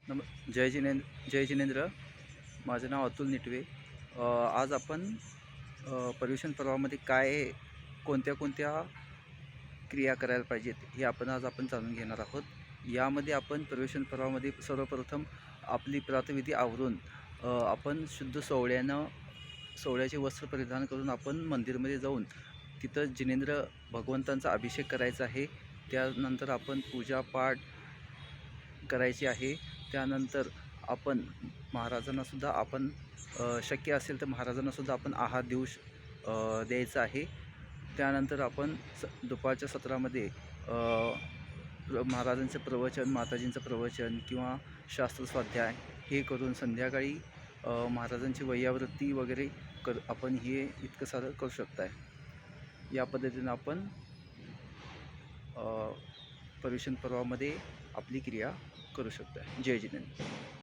नम जय जिनेंद्र. माझं नाव अतुल निटवे. आज आपण पर्युषण पर्वामध्ये कोणत्या कोणत्या क्रिया करायला पाहिजेत हे आपण जाणून घेणार आहोत. यामध्ये आपण पर्युषण पर्वामध्ये सर्वप्रथम आपली प्रातःविधी आवरून आपण शुद्ध सोवळ्याचे वस्त्र परिधान करून आपण मंदिरमध्ये जाऊन तिथं जिनेंद्र भगवंतांचा अभिषेक करायचा आहे. त्यानंतर आपण पूजापाठ करायची आहे. त्यानंतर आपण महाराजांनासुद्धा शक्य असेल तर महाराजांनासुद्धा आपण आहार द्यायचा आहे. त्यानंतर आपण दुपारच्या सत्रामध्ये महाराजांचं प्रवचन, माताजींचं प्रवचन किंवा शास्त्रस्वाध्याय हे करून संध्याकाळी महाराजांची वैयावृत्ती वगैरे आपण हे इतकं सारं करू शकताय. या पद्धतीनं आपण पर्युषण पर्वामध्ये आपली क्रिया करू शकता. जय जिनेंद्र.